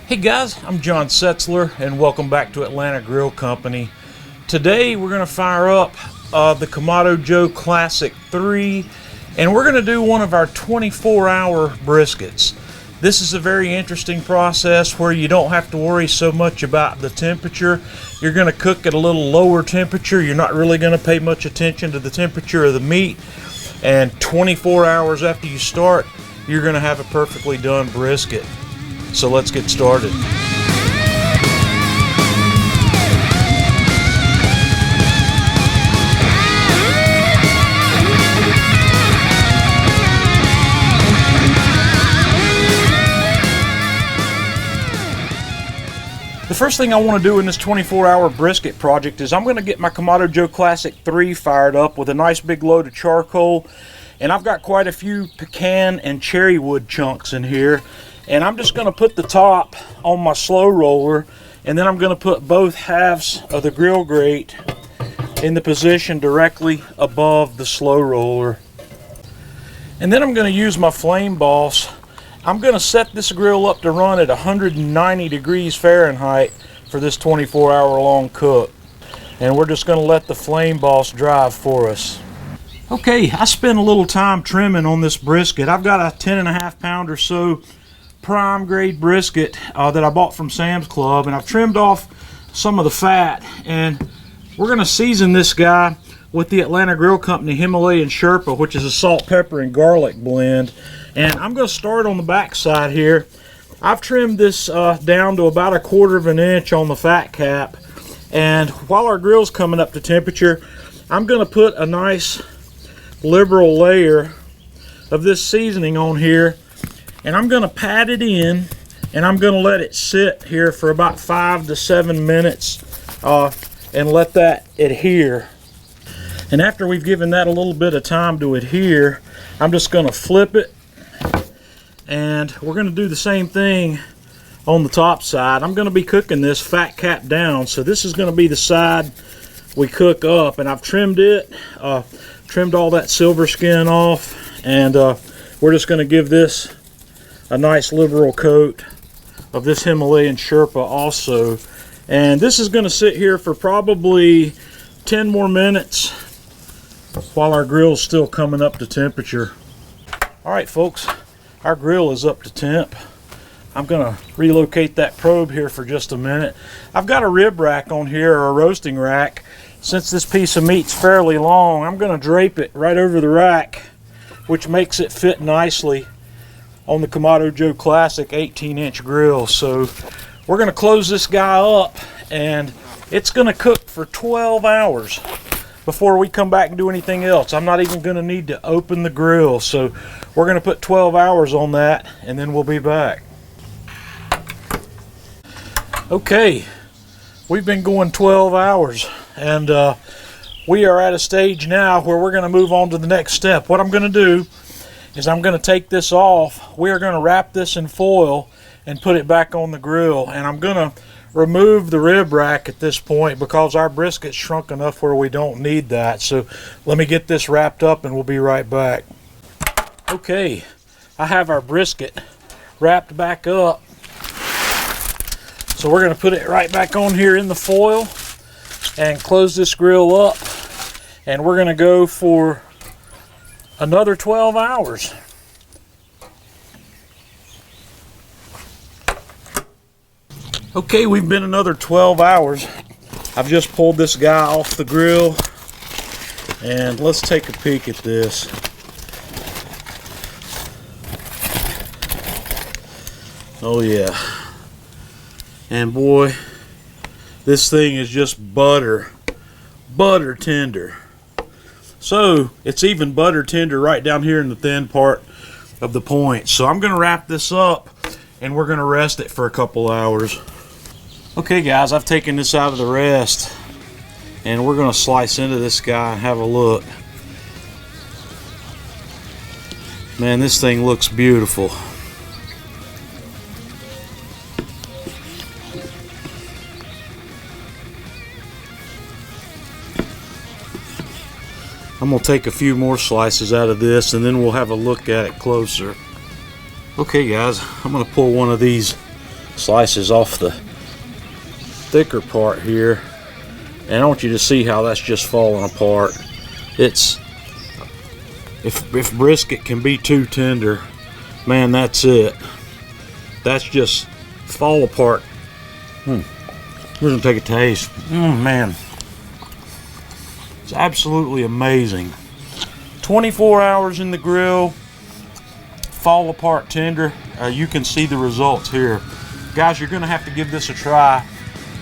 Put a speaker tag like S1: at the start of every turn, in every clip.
S1: Hey guys, I'm John Setzler and welcome back to Atlanta Grill Company. Today we're going to fire up the Kamado Joe Classic 3 and we're going to do one of our 24-hour briskets. This is a very interesting process where you don't have to worry so much about the temperature. You're going to cook at a little lower temperature. You're not really going to pay much attention to the temperature of the meat. And 24 hours after you start, you're going to have a perfectly done brisket. So let's get started. The first thing I want to do in this 24-hour brisket project is I'm going to get my Kamado Joe Classic 3 fired up with a nice big load of charcoal. And I've got quite a few pecan and cherry wood chunks in here. And I'm just going to put the top on my slow roller, and then I'm going to put both halves of the grill grate in the position directly above the slow roller. And then I'm going to use my flame boss. I'm going to set this grill up to run at 190 degrees Fahrenheit for this 24-hour long cook. And we're just going to let the flame boss drive for us. Okay, I spent a little time trimming on this brisket. I've got a 10.5 pound or so prime grade brisket that I bought from Sam's Club, and I've trimmed off some of the fat, and we're going to season this guy with the Atlanta Grill Company Himalayan Sherpa, which is a salt, pepper, and garlic blend. And I'm going to start on the back side here. I've trimmed this down to about 1/4 inch on the fat cap, and while our grill's coming up to temperature, I'm going to put a nice liberal layer of this seasoning on here. And I'm going to pat it in, and I'm going to let it sit here for about 5 to 7 minutes and let that adhere. And after we've given that a little bit of time to adhere, I'm just going to flip it, and we're going to do the same thing on the top side. I'm going to be cooking this fat cap down, so this is going to be the side we cook up. And I've trimmed it, trimmed all that silver skin off, and we're just going to give this a nice liberal coat of this Himalayan Sherpa also. And this is going to sit here for probably 10 more minutes while our grill is still coming up to temperature. Alright folks, our grill is up to temp. I'm going to relocate that probe here for just a minute. I've got a rib rack on here, or a roasting rack. Since this piece of meat's fairly long, I'm going to drape it right over the rack, which makes it fit nicely on the Kamado Joe Classic 18-inch grill. So we're going to close this guy up, and it's going to cook for 12 hours before we come back and do anything else. I'm not even going to need to open the grill. So we're going to put 12 hours on that, and then we'll be back. Okay, we've been going 12 hours, and we are at a stage now where we're going to move on to the next step. What I'm going to do is I'm going to take this off. We are going to wrap this in foil and put it back on the grill. And I'm going to remove the rib rack at this point because our brisket's shrunk enough where we don't need that. So let me get this wrapped up and we'll be right back. Okay, I have our brisket wrapped back up. So we're going to put it right back on here in the foil and close this grill up. And we're going to go for another 12 hours. Okay, we've been another 12 hours. I've just pulled this guy off the grill, and let's take a peek at this. Oh yeah. And boy, this thing is just butter tender. So it's even butter tender right down here in the thin part of the point. So I'm going to wrap this up and we're going to rest it for a couple hours. Okay guys, I've taken this out of the rest and we're going to slice into this guy and have a look. Man, this thing looks beautiful. I'm going to take a few more slices out of this and then we'll have a look at it closer. Okay guys, I'm going to pull one of these slices off the thicker part here, and I want you to see how that's just falling apart. It's if brisket can be too tender, man, that's it. That's just fall apart. We're gonna take a taste. Man, it's absolutely amazing. 24 hours in the grill, fall apart tender. You can see the results here. Guys, you're gonna have to give this a try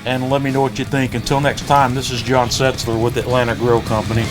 S1: and let me know what you think. Until next time, this is John Setzler with Atlanta Grill Company.